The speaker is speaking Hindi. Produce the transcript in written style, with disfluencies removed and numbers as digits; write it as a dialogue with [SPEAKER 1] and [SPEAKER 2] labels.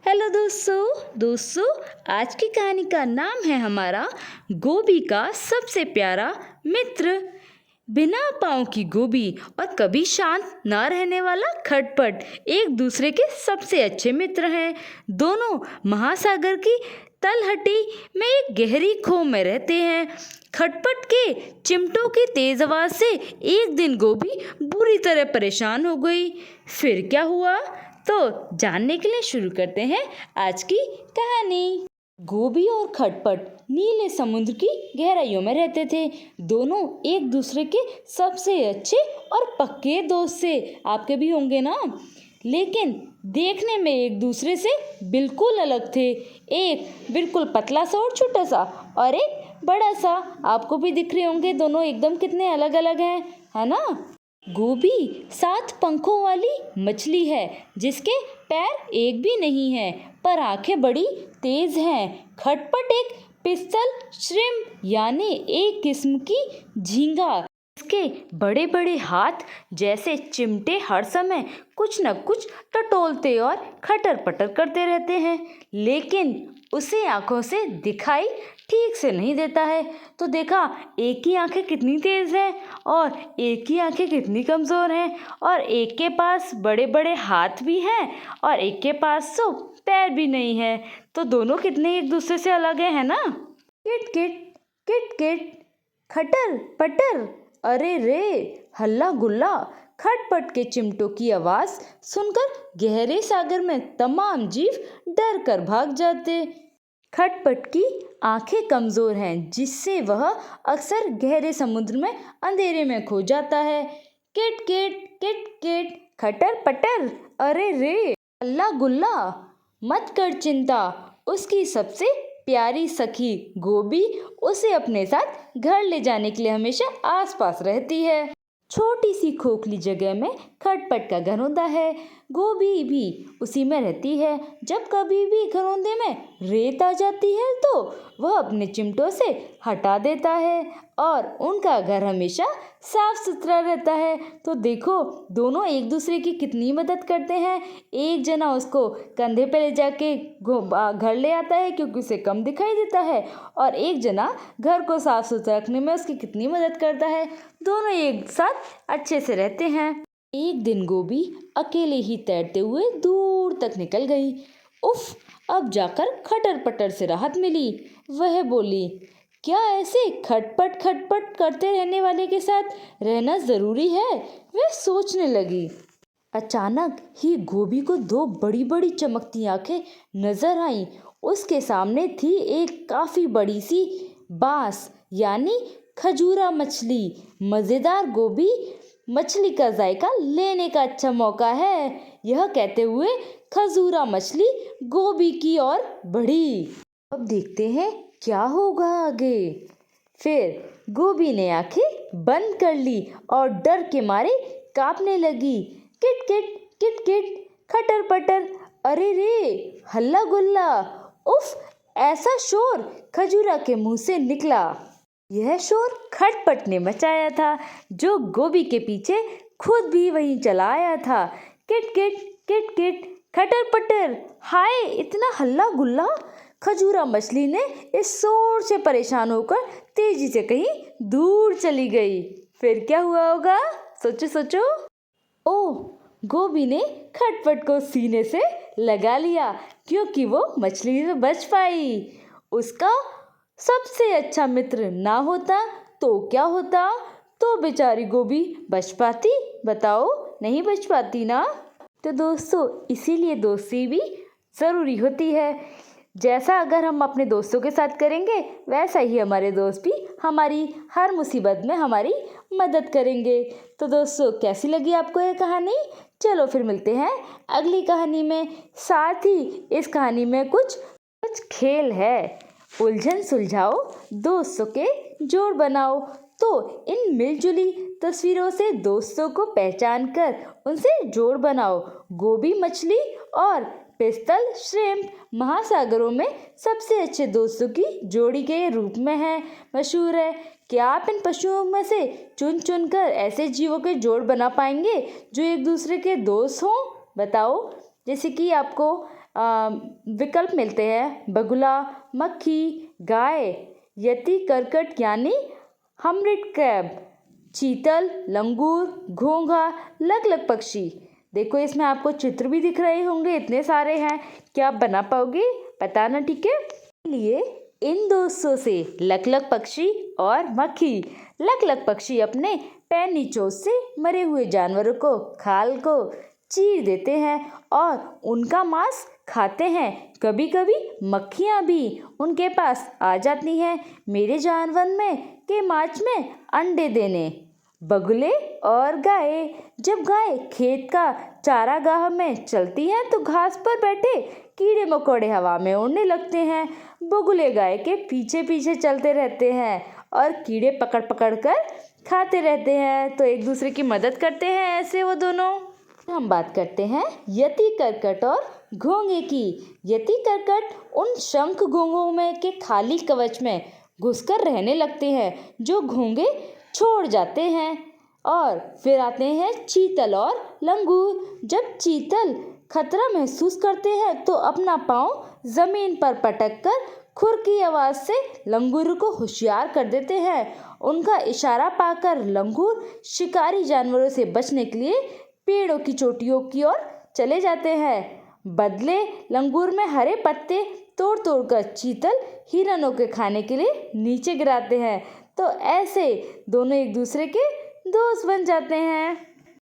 [SPEAKER 1] हेलो दोस्तों आज की कहानी का नाम है हमारा गोभी का सबसे प्यारा मित्र। बिना पाँव की गोभी और कभी शांत ना रहने वाला खटपट एक दूसरे के सबसे अच्छे मित्र हैं। दोनों महासागर की तलहटी में एक गहरी खो में रहते हैं। खटपट के चिमटों की तेज आवाज से एक दिन गोभी बुरी तरह परेशान हो गई। फिर क्या हुआ तो जानने के लिए शुरू करते हैं आज की कहानी। गोभी और खटपट नीले समुद्र की गहराइयों में रहते थे। दोनों एक दूसरे के सबसे अच्छे और पक्के दोस्त थे। आपके भी होंगे ना। लेकिन देखने में एक दूसरे से बिल्कुल अलग थे। एक बिल्कुल पतला सा और छोटा सा और एक बड़ा सा। आपको भी दिख रहे होंगे दोनों एकदम कितने अलग अलग हैं, है ना। गोभी 7 पंखों वाली मछली है जिसके पैर एक भी नहीं है पर आंखें बड़ी तेज हैं। खटपट एक पिस्टल श्रिम्प यानी एक किस्म की झींगा। इसके बड़े बड़े हाथ जैसे चिमटे हर समय कुछ न कुछ टटोलते और खटर पटर करते रहते हैं, लेकिन उसे आंखों से दिखाई ठीक से नहीं देता है। तो देखा, एक की आंखें कितनी तेज हैं और एक की आंखें कितनी कमज़ोर हैं, और एक के पास बड़े बड़े हाथ भी हैं और एक के पास तो पैर भी नहीं है। तो दोनों कितने एक दूसरे से अलग हैं, है ना। किट किट किट किट, खटर पटर, अरे रे, हल्ला गुल्ला। खटपट के चिमटों की आवाज़ सुनकर गहरे सागर में तमाम जीव डर कर भाग जाते। खटपट की आंखें कमज़ोर हैं जिससे वह अक्सर गहरे समुद्र में अंधेरे में खो जाता है। किट किट किट किट, खटर पटर, अरे रे, अल्लाह गुल्ला। मत कर चिंता, उसकी सबसे प्यारी सखी गोभी उसे अपने साथ घर ले जाने के लिए हमेशा आसपास रहती है। छोटी सी खोखली जगह में खटपट का घरौंदा है। गोभी भी उसी में रहती है। जब कभी भी घरौंदे में रेत आ जाती है तो वह अपने चिमटों से हटा देता है और उनका घर हमेशा साफ सुथरा रहता है। तो देखो, दोनों एक दूसरे की कितनी मदद करते हैं। एक जना उसको कंधे पे ले जाके घर ले आता है क्योंकि उसे कम दिखाई देता है, और एक जना घर को साफ सुथरा रखने में उसकी कितनी मदद करता है। दोनों एक साथ अच्छे से रहते हैं। एक दिन गोभी अकेले ही तैरते हुए दूर तक निकल गई। उफ, अब जाकर खटर पटर से राहत मिली। वह बोली, क्या ऐसे खटपट खटपट करते रहने वाले के साथ रहना ज़रूरी है। वह सोचने लगी। अचानक ही गोभी को 2 बड़ी बड़ी चमकती आंखें नजर आईं। उसके सामने थी एक काफ़ी बड़ी सी बांस यानी खजूरा मछली। मज़ेदार गोभी, मछली का जायका लेने का अच्छा मौका है। यह कहते हुए खजूरा मछली गोभी की ओर बढ़ी। अब देखते हैं क्या होगा आगे। फिर गोभी ने आंखें बंद कर ली और डर के मारे कांपने लगी। किट किट किट किट, खटर पटर, अरे रे, हल्ला गुल्ला। उफ, ऐसा शोर खजूरा के मुंह से निकला। यह शोर खटपट ने मचाया था, जो गोभी के पीछे खुद भी वहीं चला आया था। किट किट किट किट, खटर पटर, हाय, इतना हल्ला गुल्ला। खजूरा मछली ने इस शोर से परेशान होकर तेजी से कहीं दूर चली गई। फिर क्या हुआ होगा, सोचो सोचो। ओह, गोभी ने खटपट को सीने से लगा लिया क्योंकि वो मछली से बच पाई। उसका सबसे अच्छा मित्र ना होता तो क्या होता, तो बेचारी गोभी बच पाती, बताओ, नहीं बच पाती ना। तो दोस्तों, इसीलिए दोस्ती भी ज़रूरी होती है। जैसा अगर हम अपने दोस्तों के साथ करेंगे वैसा ही हमारे दोस्त भी हमारी हर मुसीबत में हमारी मदद करेंगे। तो दोस्तों, कैसी लगी आपको यह कहानी। चलो फिर मिलते हैं अगली कहानी में। साथ ही इस कहानी में कुछ खेल है। उलझन सुलझाओ, दोस्तों के जोड़ बनाओ। तो इन मिलजुली तस्वीरों से दोस्तों को पहचान कर उनसे जोड़ बनाओ। गोभी मछली और पिस्टल श्रिम्प महासागरों में सबसे अच्छे दोस्तों की जोड़ी के रूप में है, मशहूर है। क्या आप इन पशुओं में से चुन चुन कर ऐसे जीवों के जोड़ बना पाएंगे जो एक दूसरे के दोस्त हों, बताओ। जैसे कि आपको विकल्प मिलते हैं। बगुला, मक्खी, गाय, यति, करकट यानी हर्मिट क्रैब, चीतल, लंगूर, घोंघा, लगलग पक्षी। देखो इसमें आपको चित्र भी दिख रहे होंगे, इतने सारे हैं। क्या आप बना पाओगे? बताना, ठीक है। लिए इन दोस्तों से लकलक पक्षी और मक्खी। लकलक पक्षी अपने पैर निचोड़ से मरे हुए जानवरों को, खाल को चीर देते हैं और उनका मांस खाते हैं। कभी कभी मक्खियाँ भी उनके पास आ जाती हैं मेरे जानवर में के मांस में अंडे देने। बगुले और गाय। जब गाय खेत का चारागाह में चलती है तो घास पर बैठे कीड़े मकोड़े हवा में उड़ने लगते हैं। बगुले गाय के पीछे पीछे चलते रहते हैं और कीड़े पकड़ पकड़ कर खाते रहते हैं, तो एक दूसरे की मदद करते हैं ऐसे वो दोनों। हम बात करते हैं यति, करकट और घोंघे की। यति करकट उन शंख घोंघों में के खाली कवच में घुसकर रहने लगते हैं जो घोंघे छोड़ जाते हैं। और फिर आते हैं चीतल और लंगूर। जब चीतल खतरा महसूस करते हैं तो अपना पाँव जमीन पर पटक कर खुर की आवाज़ से लंगूर को होशियार कर देते हैं। उनका इशारा पाकर लंगूर शिकारी जानवरों से बचने के लिए पेड़ों की चोटियों की ओर चले जाते हैं। बदले लंगूर में हरे पत्ते तोड़ तोड़ कर चीतल हिरणों के खाने के लिए नीचे गिराते हैं। तो ऐसे दोनों एक दूसरे के दोस्त बन जाते हैं।